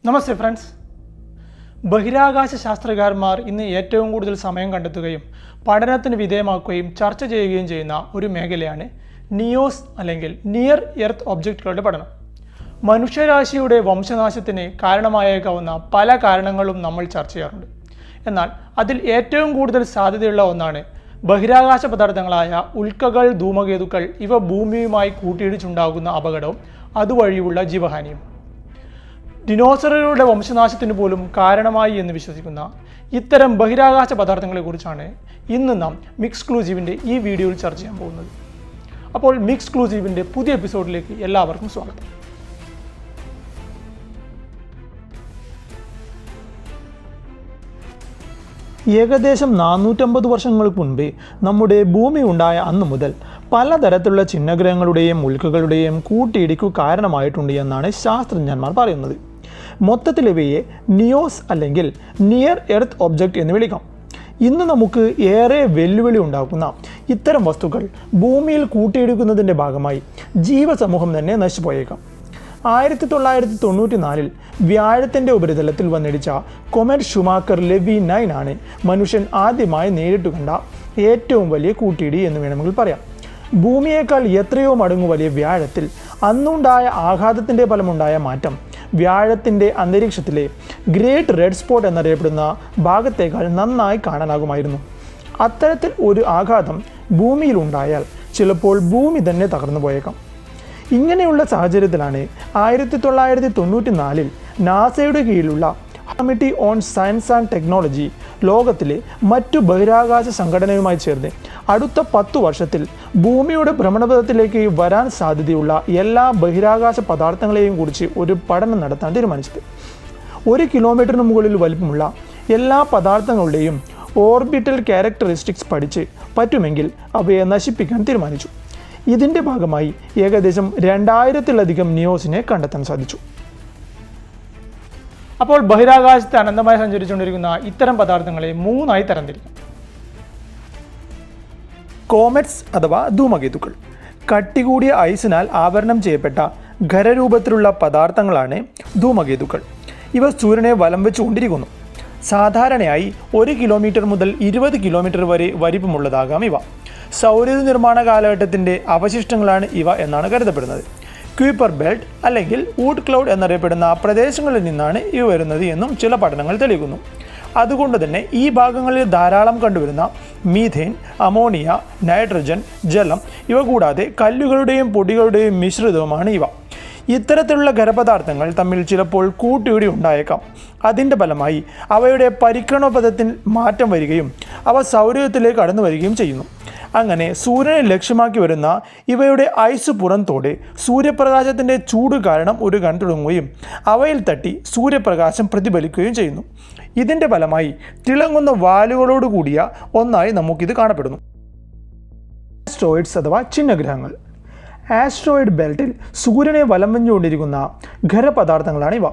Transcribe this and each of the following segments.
നമസ്തേ friends. ബഹിരാകാശ ശാസ്ത്രകാരന്മാർ ഇന്ന് ഏറ്റവും കൂടുതൽ സമയം കണ്ടെത്തുകയും പഠനത്തിന് വിധേയമാക്കുകയും ചർച്ച ചെയ്യുകയും ചെയ്യുന്ന ഒരു മേഖലയാണ് നിയോസ് അല്ലെങ്കിൽ നിയർ എർത്ത് ഒബ്ജക്റ്റുകളുടെ പഠനം. മനുഷ്യരാശിയുടെ വംശനാശത്തിന് കാരണമായേക്കാവുന്ന പല കാരണങ്ങളും നമ്മൾ ചർച്ച ചെയ്യാറുണ്ട്. എന്നാൽ അതിൽ ഏറ്റവും കൂടുതൽ സാധ്യതയുള്ള ഒന്നാണ് ബഹിരാകാശ പദാർത്ഥങ്ങളായ ഉൽക്കകൾ, ധൂമകേതുക്കൾ ഇവ ഭൂമിയുമായി കൂട്ടിയിടിച്ചുണ്ടാകുന്ന അപകടവും അതുവഴിയുള്ള ജീവഹാനിയും. ഡിനോസറുകളുടെ വംശനാശത്തിന് പോലും കാരണമായി എന്ന് വിശ്വസിക്കുന്ന ഇത്തരം ബഹിരാകാശ പദാർത്ഥങ്ങളെക്കുറിച്ചാണ് ഇന്ന് നാം മിക്സ്ക്ലൂസീവിൻ്റെ ഈ വീഡിയോയിൽ ചർച്ച ചെയ്യാൻ പോകുന്നത്. അപ്പോൾ മിക്സ്ക്ലൂസീവിൻ്റെ പുതിയ എപ്പിസോഡിലേക്ക് എല്ലാവർക്കും സ്വാഗതം. ഏകദേശം 450 വർഷങ്ങൾക്ക് മുൻപേ നമ്മുടെ ഭൂമി ഉണ്ടായ അന്നു മുതൽ പലതരത്തിലുള്ള ചിഹ്നഗ്രഹങ്ങളുടെയും ഉൽക്കകളുടെയും കൂട്ടിയിടിക്കു കാരണമായിട്ടുണ്ട് എന്നാണ് ശാസ്ത്രജ്ഞന്മാർ പറയുന്നത്. മൊത്തത്തിൽ ഇവയെ നിയോസ് അല്ലെങ്കിൽ നിയർ എർത്ത് ഒബ്ജക്റ്റ് എന്ന് വിളിക്കാം. ഇന്ന് നമുക്ക് ഏറെ വെല്ലുവിളി ഉണ്ടാക്കുന്ന ഇത്തരം വസ്തുക്കൾ ഭൂമിയിൽ കൂട്ടിയിടിക്കുന്നതിൻ്റെ ഭാഗമായി ജീവസമൂഹം തന്നെ നശിച്ചുപോയേക്കാം. 1994 വ്യാഴത്തിൻ്റെ ഉപരിതലത്തിൽ വന്നിടിച്ച കൊമറ്റ് ഷുമാക്കർ ലെവി 9 ആണ് മനുഷ്യൻ ആദ്യമായി നേരിട്ട് കണ്ട ഏറ്റവും വലിയ കൂട്ടിയിടി എന്ന് വേണമെങ്കിൽ പറയാം. ഭൂമിയേക്കാൾ എത്രയോ മടങ്ങ് വലിയ വ്യാഴത്തിൽ അന്നുണ്ടായ ആഘാതത്തിൻ്റെ ഫലമുണ്ടായ മാറ്റം വ്യാഴത്തിൻ്റെ അന്തരീക്ഷത്തിലെ ഗ്രേറ്റ് റെഡ് സ്പോട്ട് എന്നറിയപ്പെടുന്ന ഭാഗത്തേക്കാൾ നന്നായി കാണാനാകുമായിരുന്നു. അത്തരത്തിൽ ഒരു ആഘാതം ഭൂമിയിൽ ഉണ്ടായാൽ ചിലപ്പോൾ ഭൂമി തന്നെ തകർന്നു പോയേക്കാം. ഇങ്ങനെയുള്ള സാഹചര്യത്തിലാണ് 1994 നാസയുടെ കീഴിലുള്ള committee on science and technology ലോകത്തിലെ മറ്റു ബഹിരാകാശ സംഘടനയുമായി ചേർന്ന് അടുത്ത 10 വർഷത്തിൽ ഭൂമിയുടെ ഭ്രമണപഥത്തിലേക്ക് വരാൻ സാധ്യതയുള്ള എല്ലാ ബഹിരാകാശ പദാർത്ഥങ്ങളെയും കുറിച്ച് ഒരു പഠനം നടത്താൻ തീരുമാനിച്ചത്. 1 കിലോമീറ്ററിന് മുകളിൽ വലിപ്പമുള്ള എല്ലാ പദാർത്ഥങ്ങളുടെയും ഓർബിറ്റൽ ക്യാരക്ടറിസ്റ്റിക്സ് പഠിച്ച് പറ്റുമെങ്കിൽ അവയെ നശിപ്പിക്കാൻ തീരുമാനിച്ചു. ഇതിൻ്റെ ഭാഗമായി ഏകദേശം 2000-ലധികം നിയോസിനെ കണ്ടെത്താൻ സാധിച്ചു. അപ്പോൾ ബഹിരാകാശത്ത് അനന്തമായി സഞ്ചരിച്ചുകൊണ്ടിരിക്കുന്ന ഇത്തരം പദാർത്ഥങ്ങളെ 3 ആയി തരംതിരിക്കാം. കോമറ്റ്സ് അഥവാ ധൂമകേതുക്കൾ കട്ടികൂടിയ ഐസിനാൽ ആവരണം ചെയ്യപ്പെട്ട ഖരരൂപത്തിലുള്ള പദാർത്ഥങ്ങളാണ് ധൂമകേതുക്കൾ. ഇവ സൂര്യനെ വലം വെച്ചുകൊണ്ടിരിക്കുന്നു. സാധാരണയായി 1 കിലോമീറ്റർ മുതൽ 20 കിലോമീറ്റർ വരെ വലിപ്പമുള്ളതാകാം ഇവ. സൗരയൂഥ നിർമ്മാണ കാലഘട്ടത്തിൻ്റെ അവശിഷ്ടങ്ങളാണ് ഇവ എന്നാണ് കരുതപ്പെടുന്നത്. ക്യൂപ്പർ ബെൽറ്റ് അല്ലെങ്കിൽ ഊഡ് ക്ലൗഡ് എന്നറിയപ്പെടുന്ന പ്രദേശങ്ങളിൽ നിന്നാണ് ഇവ വരുന്നത് എന്നും ചില പഠനങ്ങൾ തെളിയിക്കുന്നു. അതുകൊണ്ട് തന്നെ ഈ ഭാഗങ്ങളിൽ ധാരാളം കണ്ടുവരുന്ന മീഥേൻ, അമോണിയ, നൈട്രജൻ, ജലം ഇവ കൂടാതെ കല്ലുകളുടെയും പൊടികളുടെയും മിശ്രിതവുമാണ് ഇവ. ഇത്തരത്തിലുള്ള ഖരപദാർത്ഥങ്ങൾ തമ്മിൽ ചിലപ്പോൾ കൂട്ടിയിടി ഉണ്ടായേക്കാം. അതിൻ്റെ ഫലമായി അവയുടെ പരിക്രമണപഥത്തിൽ മാറ്റം വരികയും അവ സൗരയൂഥത്തിലേക്ക് കടന്നു വരികയും ചെയ്യുന്നു. അങ്ങനെ സൂര്യനെ ലക്ഷ്യമാക്കി വരുന്ന ഇവയുടെ ഐസ് പുറന്തോടെ സൂര്യപ്രകാശത്തിൻ്റെ ചൂട് കാരണം ഉരുകാൻ തുടങ്ങുകയും അവയിൽ തട്ടി സൂര്യപ്രകാശം പ്രതിഫലിക്കുകയും ചെയ്യുന്നു. ഇതിൻ്റെ ഫലമായി തിളങ്ങുന്ന വാലുകളോട് കൂടിയ ഒന്നായി നമുക്കിത് കാണപ്പെടുന്നു. ആസ്ട്രോയിഡ്സ് അഥവാ ചിഹ്നഗ്രഹങ്ങൾ. ആസ്ട്രോയിഡ് ബെൽറ്റിൽ സൂര്യനെ വലം വെഞ്ഞുകൊണ്ടിരിക്കുന്ന ഖരപദാർത്ഥങ്ങളാണ് ഇവ.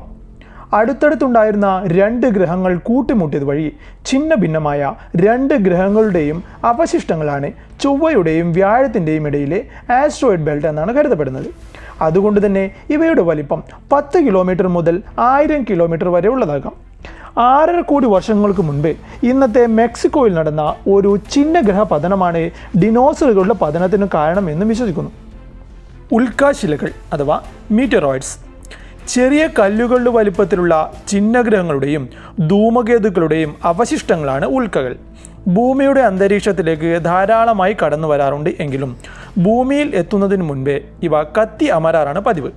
അടുത്തടുത്തുണ്ടായിരുന്ന 2 ഗ്രഹങ്ങൾ കൂട്ടിമുട്ടിയത് വഴി ഛിന്ന ഭിന്നമായ 2 ഗ്രഹങ്ങളുടെയും അവശിഷ്ടങ്ങളാണ് ചൊവ്വയുടെയും വ്യാഴത്തിൻ്റെയും ഇടയിലെ ആസ്ട്രോയിഡ് ബെൽറ്റ് എന്നാണ് കരുതപ്പെടുന്നത്. അതുകൊണ്ട് തന്നെ ഇവയുടെ വലിപ്പം 10 കിലോമീറ്റർ മുതൽ 1000 കിലോമീറ്റർ വരെ ഉള്ളതാകാം. 6.5 കോടി വർഷങ്ങൾക്ക് മുൻപ് ഇന്നത്തെ മെക്സിക്കോയിൽ നടന്ന ഒരു ഛിന്നഗ്രഹ പതനമാണ് ഡിനോസറുകളുടെ പതനത്തിന് കാരണമെന്ന് വിശ്വസിക്കുന്നു. ഉൽക്കാശിലകൾ അഥവാ മീറ്ററോയിഡ്സ്. ചെറിയ കല്ലുകളുടെ വലിപ്പത്തിലുള്ള ഛിന്നഗ്രഹങ്ങളുടെയും ധൂമകേതുക്കളുടെയും അവശിഷ്ടങ്ങളാണ് ഉൽക്കകൾ. ഭൂമിയുടെ അന്തരീക്ഷത്തിലേക്ക് ധാരാളമായി കടന്നു വരാറുണ്ട് എങ്കിലും ഭൂമിയിൽ എത്തുന്നതിന് മുൻപേ ഇവ കത്തി അമരാറാണ് പതിവ്.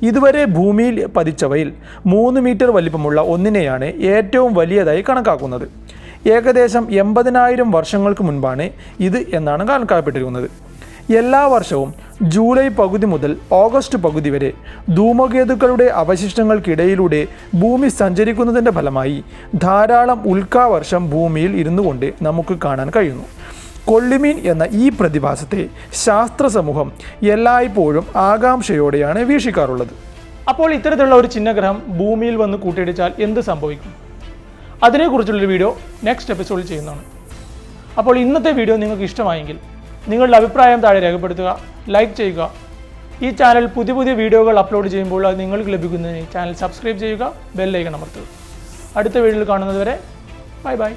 ഇതുവരെ ഭൂമിയിൽ പതിച്ചവയിൽ 3 മീറ്റർ വലിപ്പമുള്ള ഒന്നിനെയാണ് ഏറ്റവും വലിയതായി കണക്കാക്കുന്നത്. ഏകദേശം 80,000 വർഷങ്ങൾക്ക് മുൻപാണ് ഇത് എന്നാണ് കണക്കാക്കപ്പെട്ടിരിക്കുന്നത്. എല്ലാ വർഷവും ജൂലൈ പകുതി മുതൽ ഓഗസ്റ്റ് പകുതി വരെ ധൂമകേതുക്കളുടെ അവശിഷ്ടങ്ങൾക്കിടയിലൂടെ ഭൂമി സഞ്ചരിക്കുന്നതിൻ്റെ ഫലമായി ധാരാളം ഉൽക്കാവർഷം ഭൂമിയിൽ ഇരുന്നു കൊണ്ട് നമുക്ക് കാണാൻ കഴിയുന്നു. കൊള്ളിമീൻ എന്ന ഈ പ്രതിഭാസത്തെ ശാസ്ത്ര സമൂഹം എല്ലായ്പ്പോഴും ആകാംക്ഷയോടെയാണ് വീക്ഷിക്കാറുള്ളത്. അപ്പോൾ ഇത്തരത്തിലുള്ള ഒരു ചിഹ്നഗ്രഹം ഭൂമിയിൽ വന്ന് കൂട്ടിയിടിച്ചാൽ എന്ത് സംഭവിക്കും? അതിനെക്കുറിച്ചുള്ളൊരു വീഡിയോ നെക്സ്റ്റ് എപ്പിസോഡിൽ ചെയ്യുന്നതാണ്. അപ്പോൾ ഇന്നത്തെ വീഡിയോ നിങ്ങൾക്ക് ഇഷ്ടമായെങ്കിൽ നിങ്ങളുടെ അഭിപ്രായം താഴെ രേഖപ്പെടുത്തുക, ലൈക്ക് ചെയ്യുക, ഈ ചാനൽ പുതിയ പുതിയ വീഡിയോകൾ അപ്ലോഡ് ചെയ്യുമ്പോൾ അത് നിങ്ങൾക്ക് ലഭിക്കുന്നതിന് ചാനൽ സബ്സ്ക്രൈബ് ചെയ്യുക, ബെൽ ഐക്കൺ അമർത്തുക. അടുത്ത വീഡിയോയിൽ കാണുന്നതുവരെ ബൈ ബൈ.